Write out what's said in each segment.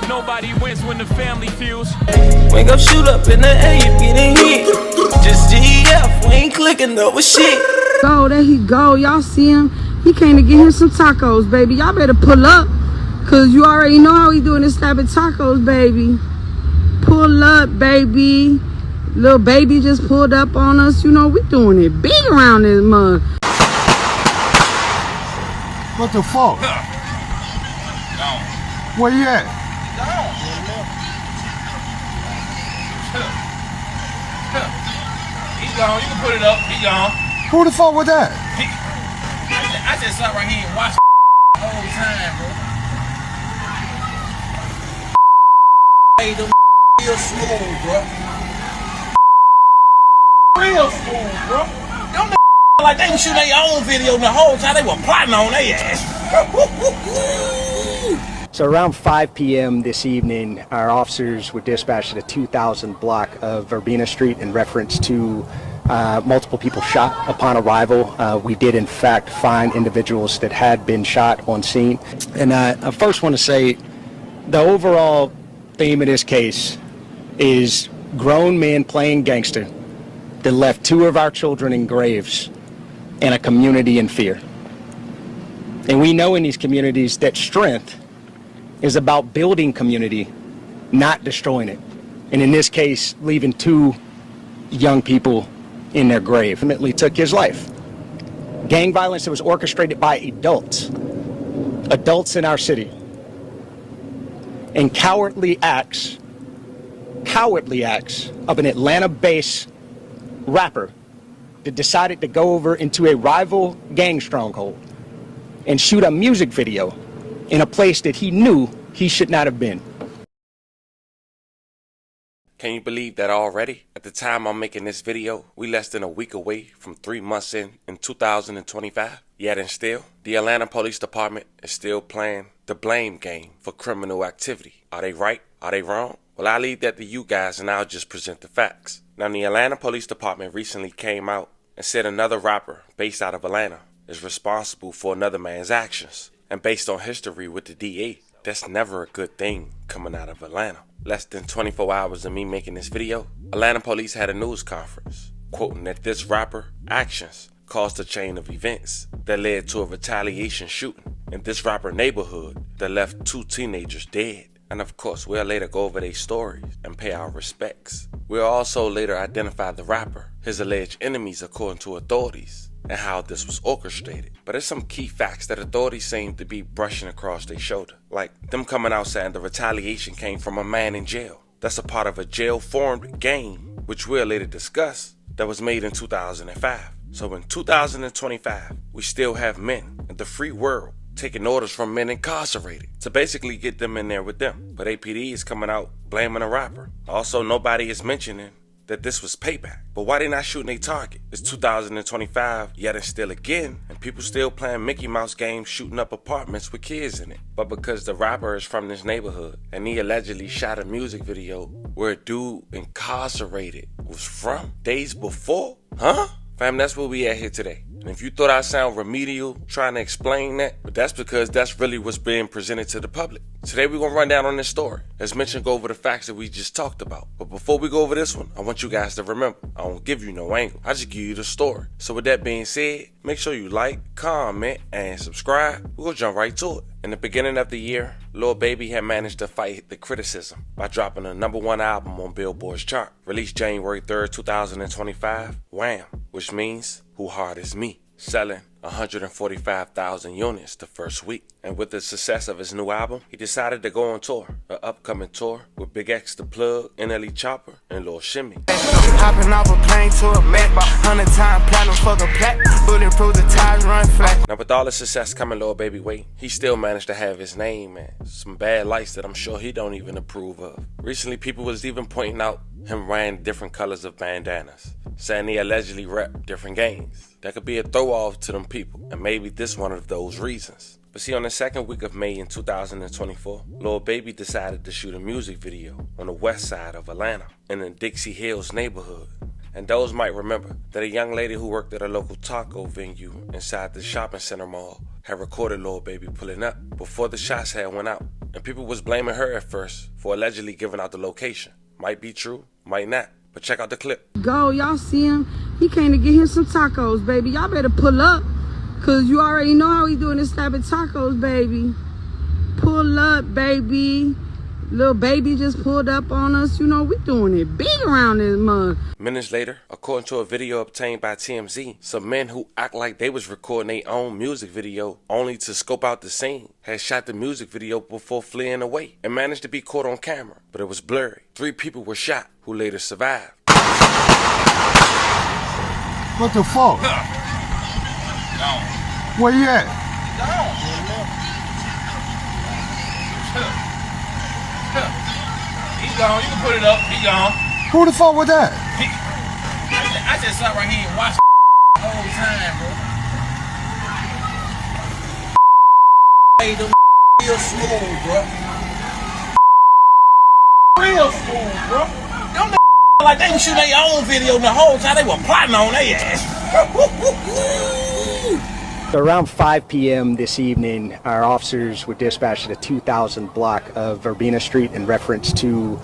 Nobody wins when the family feels. We gon' shoot up in the air, you getting hit. Just GF, we ain't clicking over shit. Oh, there he go. Y'all see him? He came to get him some tacos, baby. Y'all better pull up, cause you already know how he doing this type of tacos, baby. Pull up, baby. Little baby just pulled up on us. You know, we doing it big around this mug. What the fuck? Where you at? He gone. You can put it up. He gone. Who the fuck was that? I just sat right here and watched the whole time, bro. Hey, them real smooth, bro. Real smooth, bro. Them like they was shooting their own video the whole time. They were plotting on their ass. So around 5 p.m. this evening, our officers were dispatched at a 2000 block of Verbena Street in reference to multiple people shot. Upon arrival, we did in fact find individuals that had been shot on scene. And I first want to say the overall theme of this case is grown men playing gangster that left 2 of our children in graves and a community in fear. And we know in these communities that strength is about building community, not destroying it. And in this case, leaving 2 young people in their grave. Ultimately took his life. Gang violence that was orchestrated by adults in our city. And cowardly acts of an Atlanta-based rapper that decided to go over into a rival gang stronghold and shoot a music video in a place that he knew he should not have been. Can you believe that already? At the time I'm making this video, we less than a week away from 3 months in 2025. Yet and still, the Atlanta Police Department is still playing the blame game for criminal activity. Are they right? Are they wrong? Well, I leave that to you guys and I'll just present the facts. Now, the Atlanta Police Department recently came out and said another rapper based out of Atlanta is responsible for another man's actions. And based on history with the DA, that's never a good thing coming out of Atlanta. Less than 24 hours of me making this video, Atlanta police had a news conference, quoting that this rapper actions caused a chain of events that led to a retaliation shooting in this rapper neighborhood that left 2 teenagers dead. And of course, we'll later go over their stories and pay our respects. We'll also later identify the rapper, his alleged enemies according to authorities, and how this was orchestrated. But there's some key facts that authorities seem to be brushing across their shoulder. Like them coming out saying the retaliation came from a man in jail. That's a part of a jail-formed game, which we'll later discuss, that was made in 2005. So in 2025, we still have men in the free world taking orders from men incarcerated to basically get them in there with them. But APD is coming out blaming a rapper. Also, nobody is mentioning that this was payback. But why they not shooting a target? It's 2025, yet and still again, and people still playing Mickey Mouse games shooting up apartments with kids in it. But because the rapper is from this neighborhood, and he allegedly shot a music video where a dude incarcerated was from days before? Huh? Fam, that's where we at here today. And if you thought I sound remedial trying to explain that, but that's because that's really what's being presented to the public. Today we're going to run down on this story. As mentioned, go over the facts that we just talked about. But before we go over this one, I want you guys to remember, I don't give you no angle. I just give you the story. So with that being said, make sure you like, comment, and subscribe. We're going to jump right to it. In the beginning of the year, Lil Baby had managed to fight the criticism by dropping a #1 album on Billboard's chart. Released January 3rd, 2025, Wham, which means Who Hard Is Me, selling 145,000 units the first week. And with the success of his new album, he decided to go on tour, an upcoming tour with Big X the Plug, NLE Chopper, and Lil Shimmy. Hopping off a plane to a Mac, 100-time platinum fucking plaque, bulletproof the tires run flat. Now with all the success coming Lil Baby way, he still managed to have his name and some bad lights that I'm sure he don't even approve of. Recently, people was even pointing out him wearing different colors of bandanas, saying he allegedly rep different gangs. That could be a throw off to them people, and maybe this one of those reasons. But see, on the second week of May in 2024, Lil Baby decided to shoot a music video on the west side of Atlanta in the Dixie Hills neighborhood. And those might remember that a young lady who worked at a local taco venue inside the shopping center mall had recorded Lil Baby pulling up before the shots had went out. And people was blaming her at first for allegedly giving out the location. Might be true, might not, but check out the clip. Go, y'all see him? He came to get him some tacos, baby. Y'all better pull up, cause you already know how he doing this type of tacos, baby. Pull up, baby. Little baby just pulled up on us. You know, we doing it big around this mug. Minutes later, according to a video obtained by TMZ, some men who act like they was recording their own music video only to scope out the scene had shot the music video before fleeing away and managed to be caught on camera, but it was blurry. 3 people were shot who later survived. What the fuck? Where you at? He gone. You can put it up. He gone. Who the fuck was that? I just sat right here and watched the whole time, bro. Hey, them real smooth, bro. Real smooth, bro. Them like they was shooting their own video the whole time. They were plotting on their ass. So around 5 p.m. this evening, our officers were dispatched at a 2000 block of Verbena Street in reference to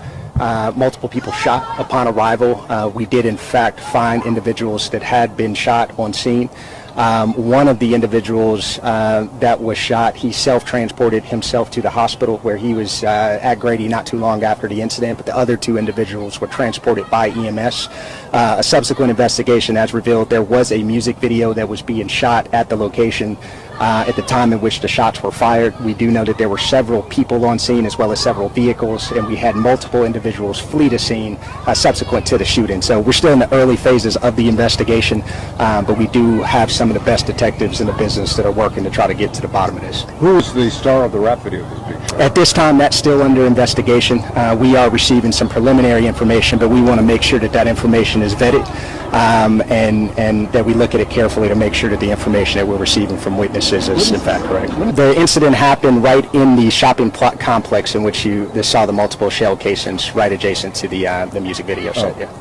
multiple people shot upon arrival. We did in fact find individuals that had been shot on scene. One of the individuals that was shot, he self-transported himself to the hospital where he was at Grady not too long after the incident, but the other 2 individuals were transported by EMS. A subsequent investigation has revealed there was a music video that was being shot at the location at the time in which the shots were fired. We do know that there were several people on scene as well as several vehicles, and we had multiple individuals flee the scene subsequent to the shooting. So we're still in the early phases of the investigation, but we do have some of the best detectives in the business that are working to try to get to the bottom of this. Who is the star of the rap video this big show? At this time, that's still under investigation. We are receiving some preliminary information, but we want to make sure that that information is vetted and that we look at it carefully to make sure that the information that we're receiving from witnesses is in fact correct. The incident happened right in the shopping complex in which you saw the multiple shell casings right adjacent to the music video set. Yeah.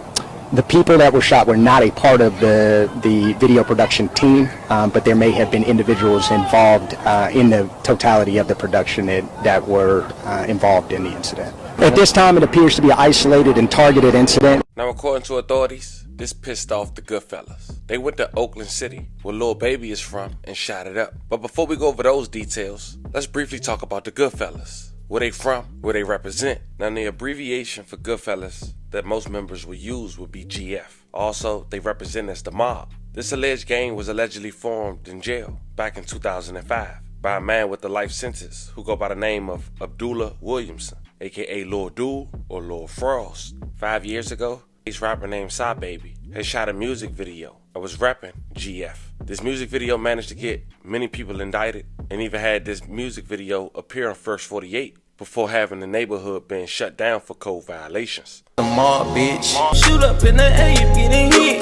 The people that were shot were not a part of the video production team, but there may have been individuals involved in the totality of the production that were involved in the incident. At this time, it appears to be an isolated and targeted incident. Now, according to authorities, this pissed off the Goodfellas. They went to Oakland City, where Lil Baby is from, and shot it up. But before we go over those details, let's briefly talk about the Goodfellas. Where they from, where they represent. Now, the abbreviation for Goodfellas that most members will use would be GF. Also, they represent as the mob. This alleged gang was allegedly formed in jail back in 2005 by a man with a life sentence who go by the name of Abdullah Williamson, aka Lord Duel or Lord Frost. 5 years ago, this rapper named Psy Baby had shot a music video and was rapping GF. This music video managed to get many people indicted and even had this music video appear on First 48 before having the neighborhood being shut down for code violations. The mob, bitch. Shoot up in the air, you getting hit.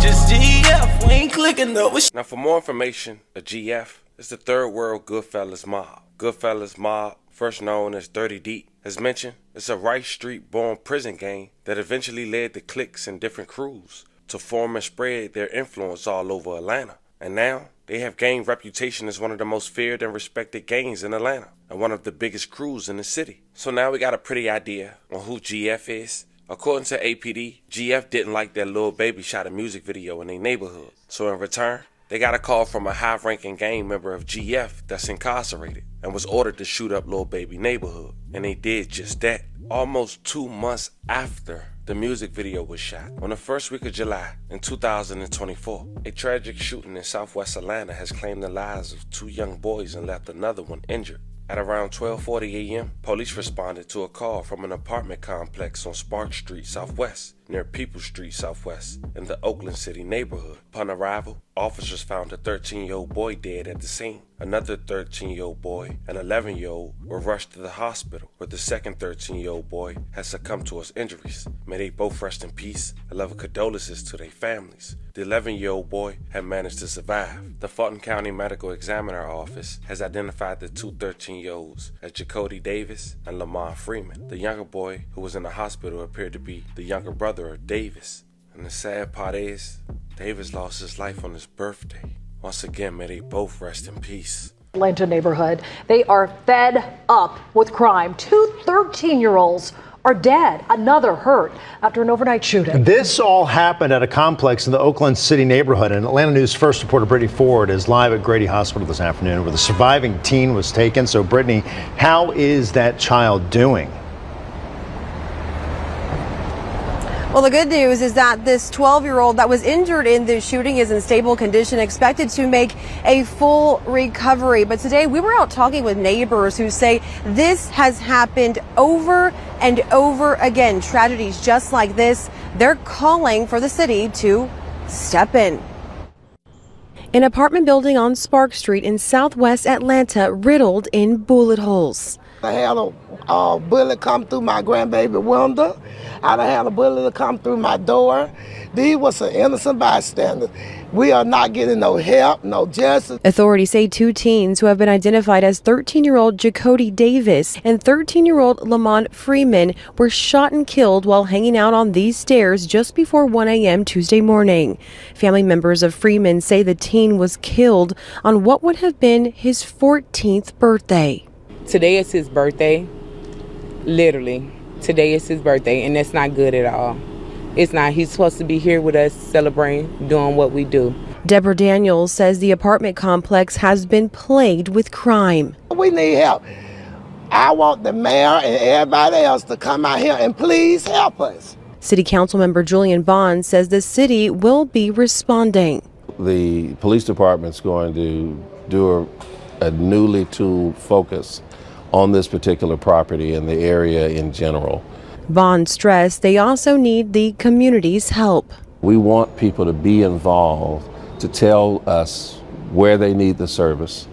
Just GF, we ain't clicking though. Now, for more information, a GF is the Third World Goodfellas Mob. Goodfellas Mob, first known as 30 Deep. As mentioned, it's a Rice Street-born prison gang that eventually led to cliques and different crews to form and spread their influence all over Atlanta. And now, they have gained reputation as one of the most feared and respected gangs in Atlanta and one of the biggest crews in the city. So now we got a pretty idea on who GF is. According to APD, GF didn't like that Lil Baby shot a music video in their neighborhood. So in return, they got a call from a high-ranking gang member of GF that's incarcerated and was ordered to shoot up Lil Baby neighborhood. And they did just that. Almost 2 months after the music video was shot, on the first week of July in 2024, a tragic shooting in southwest Atlanta has claimed the lives of 2 young boys and left another one injured. At around 12:40 a.m., police responded to a call from an apartment complex on Spark Street Southwest, near People Street Southwest, in the Oakland City neighborhood. Upon arrival, officers found a 13-year-old boy dead at the scene. Another 13-year-old boy and 11-year-old were rushed to the hospital, where the second 13-year-old boy has succumbed to his injuries. May they both rest in peace and love condolences to their families. The 11-year-old boy had managed to survive. The Fulton County Medical Examiner Office has identified the 2 13-year-olds as Jakody Davis and Lamon Freeman. The younger boy who was in the hospital appeared to be the younger brother of Davis, And the sad part is, Davis lost his life on his birthday. Once again, may they both rest in peace. Atlanta neighborhood. They are fed up with crime. 2 13-year-olds are dead, another hurt after an overnight shooting. This all happened at a complex in the Oakland City neighborhood, and Atlanta News First reporter Brittany Ford is live at Grady Hospital this afternoon where the surviving teen was taken. So Brittany, how is that child doing? Well, the good news is that this 12-year-old that was injured in this shooting is in stable condition, expected to make a full recovery. But today we were out talking with neighbors who say this has happened over and over again. Tragedies just like this, they're calling for the city to step in. An apartment building on Spark Street in southwest Atlanta riddled in bullet holes. I had a bullet come through my grandbaby window. I done had a bullet come through my door. These was an innocent bystander. We are not getting no help, no justice. Authorities say 2 teens who have been identified as 13-year-old Jakody Davis and 13-year-old Lamon Freeman were shot and killed while hanging out on these stairs just before 1 a.m. Tuesday morning. Family members of Freeman say the teen was killed on what would have been his 14th birthday. Today is his birthday, literally. Today is his birthday, and that's not good at all. It's not. He's supposed to be here with us, celebrating, doing what we do. Deborah Daniels says the apartment complex has been plagued with crime. We need help. I want the mayor and everybody else to come out here and please help us. City Council member Julian Bond says the city will be responding. The police department's going to do a newly tuned focus on this particular property and the area in general. Bond stressed they also need the community's help. We want people to be involved, to tell us where they need the service,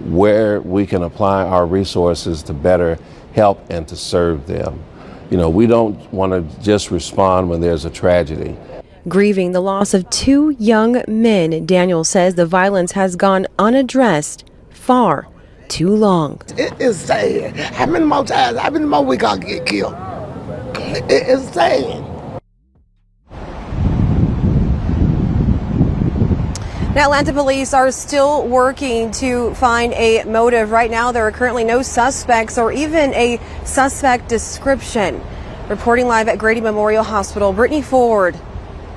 where we can apply our resources to better help and to serve them. You know, we don't want to just respond when there's a tragedy. Grieving the loss of 2 young men, Daniel says the violence has gone unaddressed far too long. It is sad. How many more times, how many more we gonna get killed? It is sad. Now, Atlanta police are still working to find a motive. Right now, there are currently no suspects or even a suspect description. Reporting live at Grady Memorial Hospital, Brittany Ford,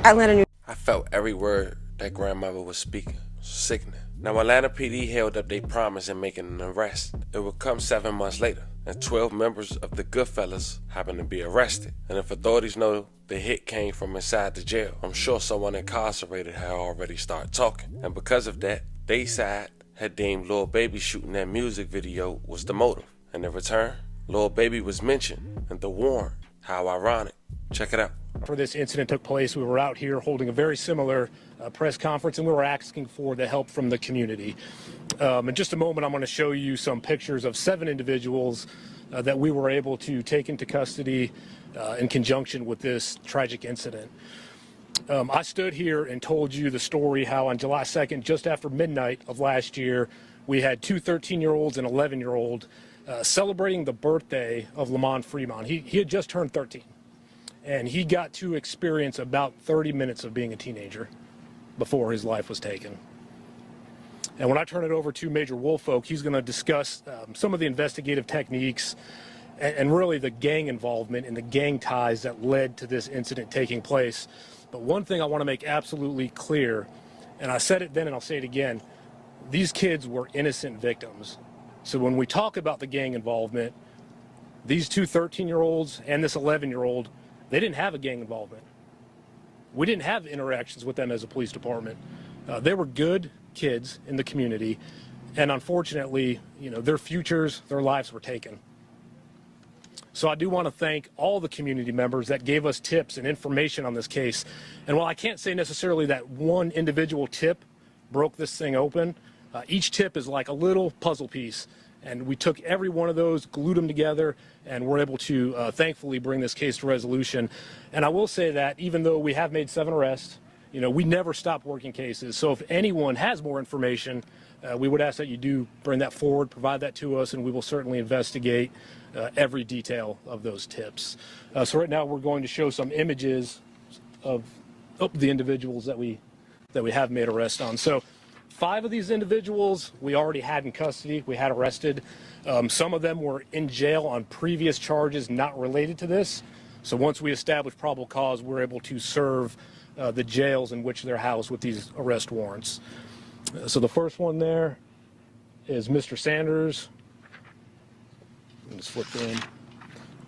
Atlanta News. I felt every word that grandmother was speaking. Sickening. Now, Atlanta PD held up their promise in making an arrest. It would come 7 months later, and 12 members of the Goodfellas happened to be arrested. And if authorities know the hit came from inside the jail, I'm sure someone incarcerated had already started talking. And because of that, they side had deemed Lil Baby shooting that music video was the motive. And in return, Lil Baby was mentioned and the warrant. How ironic. Check it out. After this incident took place, we were out here holding a very similar press conference, and we were asking for the help from the community. In just a moment, I'm going to show you some pictures of 7 individuals that we were able to take into custody in conjunction with this tragic incident. I stood here and told you the story how on July 2nd, just after midnight of last year, we had 2 13-year-olds and 11-year-old celebrating the birthday of Lamon Freeman. He had just turned 13. And he got to experience about 30 minutes of being a teenager before his life was taken. And when I turn it over to Major Woolfolk, he's going to discuss some of the investigative techniques and really the gang involvement and the gang ties that led to this incident taking place. But one thing I want to make absolutely clear, and I said it then and I'll say it again, these kids were innocent victims. So when we talk about the gang involvement, these 2 13-year-olds and this 11-year-old, they didn't have a gang involvement. We didn't have interactions with them as a police department. They were good kids in the community, and unfortunately, their futures, their lives were taken. So I do want to thank all the community members that gave us tips and information on this case. And while I can't say necessarily that one individual tip broke this thing open, each tip is like a little puzzle piece. And we took every one of those, glued them together, and we're able to thankfully bring this case to resolution. And I will say that even though we have made 7 arrests, we never stop working cases. So if anyone has more information, we would ask that you do bring that forward, provide that to us, and we will certainly investigate every detail of those tips. So right now we're going to show some images of the individuals that we have made arrest on. So 5 of these individuals we already had in custody, we had arrested. Some of them were in jail on previous charges not related to this. So once we establish probable cause, we're able to serve the jails in which they're housed with these arrest warrants. So the first one there is Mr. Sanders. Let's flip in.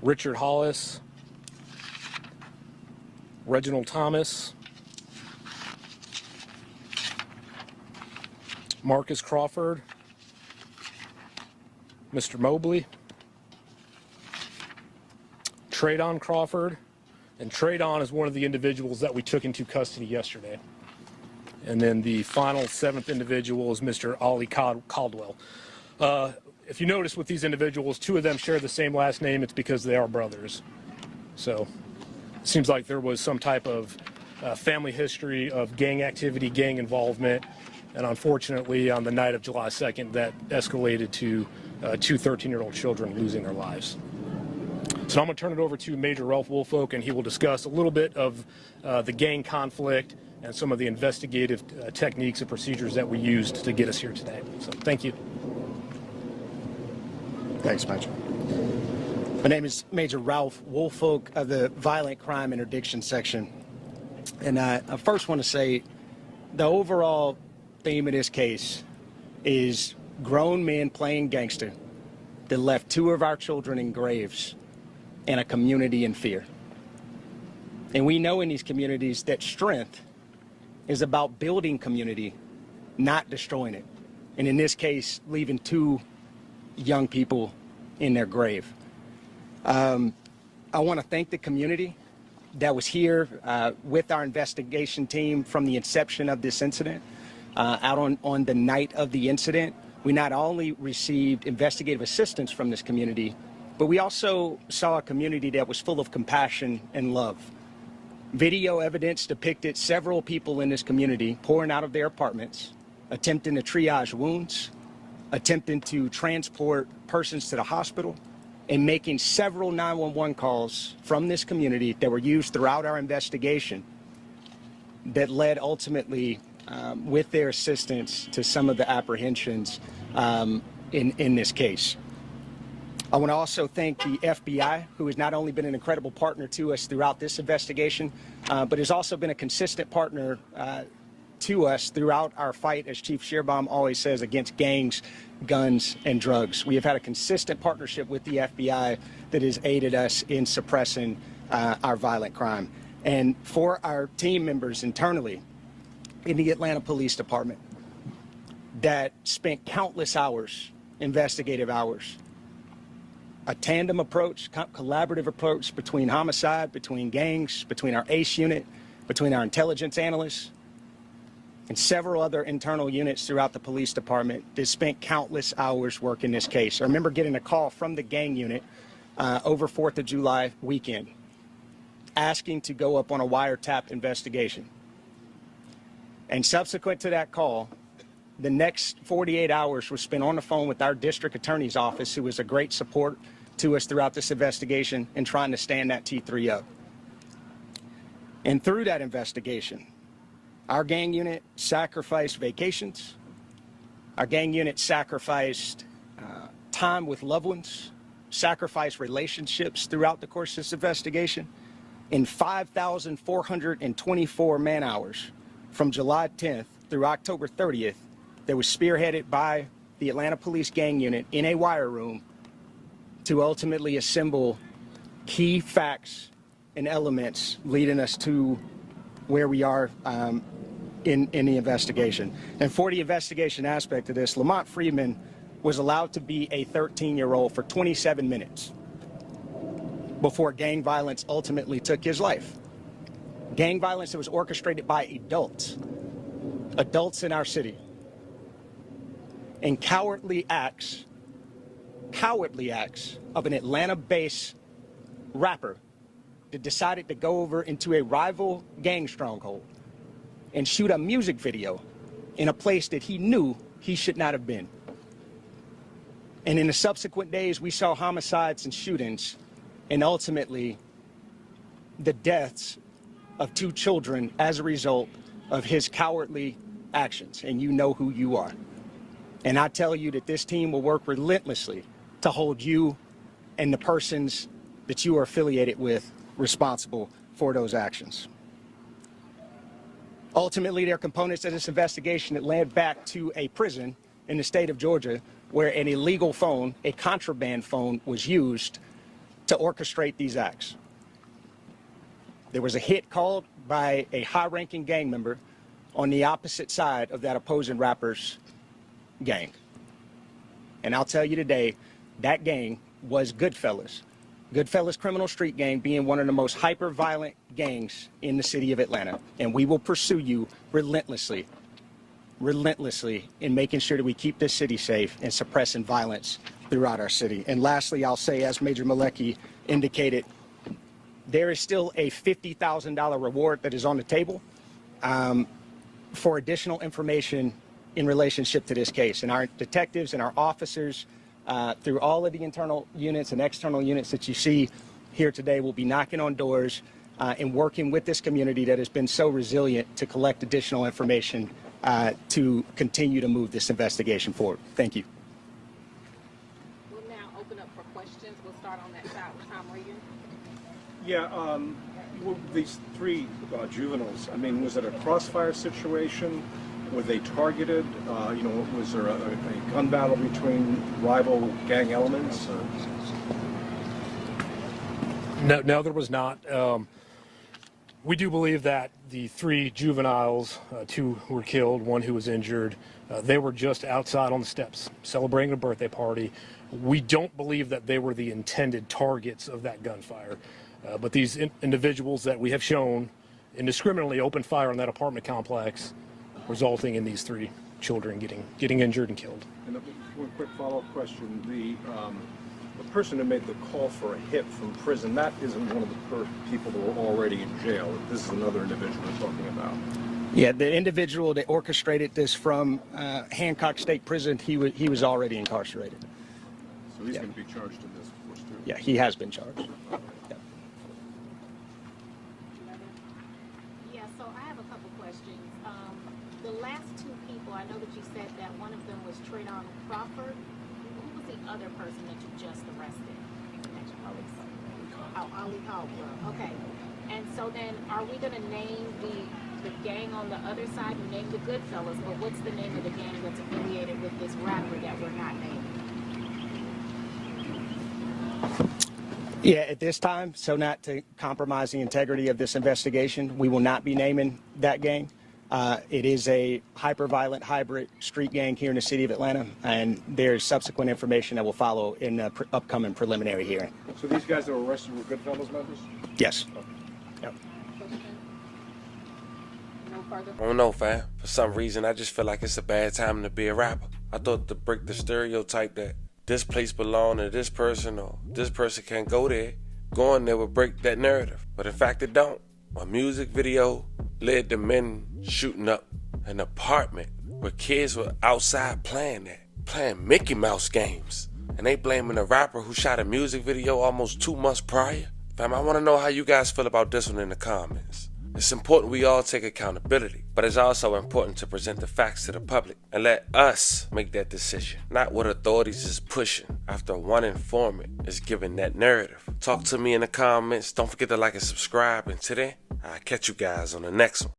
Richard Hollis. Reginald Thomas. Marcus Crawford. Mr. Mobley. Tradon Crawford. And Tradon is one of the individuals that we took into custody yesterday. And then the final 7th individual is Mr. Ollie Caldwell. If you notice with these individuals, 2 of them share the same last name. It's because they are brothers. So it seems like there was some type of family history of gang activity, gang involvement. And unfortunately, on the night of July 2nd, that escalated to 2 13-year-old children losing their lives. So now I'm going to turn it over to Major Ralph Woolfolk, and he will discuss a little bit of the gang conflict and some of the investigative techniques and procedures that we used to get us here today. So thank you. Thanks, Major. My name is Major Ralph Woolfolk of the Violent Crime Interdiction Section. And I first want to say the overall theme of this case is grown men playing gangster that left 2 of our children in graves and a community in fear. And we know in these communities that strength is about building community, not destroying it. And in this case, leaving 2 young people in their grave. I want to thank the community that was here with our investigation team from the inception of this incident. Out on the night of the incident, we not only received investigative assistance from this community, but we also saw a community that was full of compassion and love. Video evidence depicted several people in this community pouring out of their apartments, attempting to triage wounds, attempting to transport persons to the hospital, and making several 911 calls from this community that were used throughout our investigation that led ultimately, with their assistance, to some of the apprehensions in this case. I want to also thank the FBI, who has not only been an incredible partner to us throughout this investigation, but has also been a consistent partner to us throughout our fight, as Chief Shearbaum always says, against gangs, guns, and drugs. We have had a consistent partnership with the FBI that has aided us in suppressing our violent crime. And for our team members internally in the Atlanta Police Department that spent countless hours, investigative hours, a tandem approach, collaborative approach between homicide, between gangs, between our ACE unit, between our intelligence analysts, and several other internal units throughout the police department that spent countless hours working this case. I remember getting a call from the gang unit over 4th of July weekend asking to go up on a wiretap investigation. And subsequent to that call, the next 48 hours was spent on the phone with our district attorney's office, who was a great support to us throughout this investigation and trying to stand that T3 up. And through that investigation, our gang unit sacrificed vacations. Our gang unit sacrificed time with loved ones, sacrificed relationships throughout the course of this investigation. In 5,424 man hours from July 10th through October 30th, that was spearheaded by the Atlanta Police Gang Unit in a wire room to ultimately assemble key facts and elements leading us to where we are in the investigation. And for the investigation aspect of this, Lamont Freeman was allowed to be a 13-year-old for 27 minutes before gang violence ultimately took his life. Gang violence that was orchestrated by adults in our city. And cowardly acts of an Atlanta-based rapper that decided to go over into a rival gang stronghold and shoot a music video in a place that he knew he should not have been. And in the subsequent days, we saw homicides and shootings, and ultimately the deaths of 2 children as a result of his cowardly actions, and you know who you are. And I tell you that this team will work relentlessly to hold you and the persons that you are affiliated with responsible for those actions. Ultimately, there are components of this investigation that led back to a prison in the state of Georgia where an illegal phone, a contraband phone, was used to orchestrate these acts. There was a hit called by a high-ranking gang member on the opposite side of that opposing rapper's gang. And I'll tell you today, that gang was Goodfellas. Goodfellas Criminal Street Gang being one of the most hyper-violent gangs in the city of Atlanta. And we will pursue you relentlessly in making sure that we keep this city safe and suppressing violence throughout our city. And lastly, I'll say, as Major Malecki indicated, there is still a $50,000 reward that is on the table for additional information in relationship to this case. And our detectives and our officers, through all of the internal units and external units that you see here today, will be knocking on doors and working with this community that has been so resilient to collect additional information to continue to move this investigation forward. Thank you. We'll now open up for questions. We'll start on that side with Tom Regan. Yeah, well, these 3 juveniles, I mean, was it a crossfire situation? Were they targeted? Was there a gun battle between rival gang elements? No, there was not. We do believe that the 3 juveniles, 2 who were killed, 1 who was injured, they were just outside on the steps celebrating a birthday party. We don't believe that they were the intended targets of that gunfire. But these individuals that we have shown indiscriminately opened fire on that apartment complex, resulting in these 3 children getting injured and killed. And one quick follow-up question. The person who made the call for a hit from prison, that isn't one of the people that were already in jail. This is another individual we're talking about. Yeah, the individual that orchestrated this from Hancock State Prison, he was already incarcerated. So he's going to be charged in this, of course, too? Yeah, he has been charged. Yeah, so I have a couple questions. The last 2 people, I know that you said that one of them was Trayvon Crawford. Who was the other person that you just arrested? Ali Caldwell. Okay. And so then, are we going to name the gang on the other side? You named the Goodfellas, but what's the name of the gang that's affiliated with this rapper that we're not naming? Yeah, at this time, so not to compromise the integrity of this investigation, we will not be naming that gang. It is a hyper-violent hybrid street gang here in the city of Atlanta, and there's subsequent information that will follow in the upcoming preliminary hearing. So these guys that were arrested were Goodfellas members? Yes. Okay. Yep. No further? I don't know, fam. For some reason, I just feel like it's a bad time to be a rapper. I thought to break the stereotype that this place belongs to this person or this person can't go there, going there would break that narrative. But in fact, it don't. My music video led to men shooting up an apartment where kids were outside playing Mickey Mouse games. And they blaming a rapper who shot a music video almost 2 months prior. Fam, I want to know how you guys feel about this one in the comments. It's important we all take accountability, but it's also important to present the facts to the public and let us make that decision, not what authorities is pushing after one informant is giving that narrative. Talk to me in the comments. Don't forget to like and subscribe, and today, I'll catch you guys on the next one.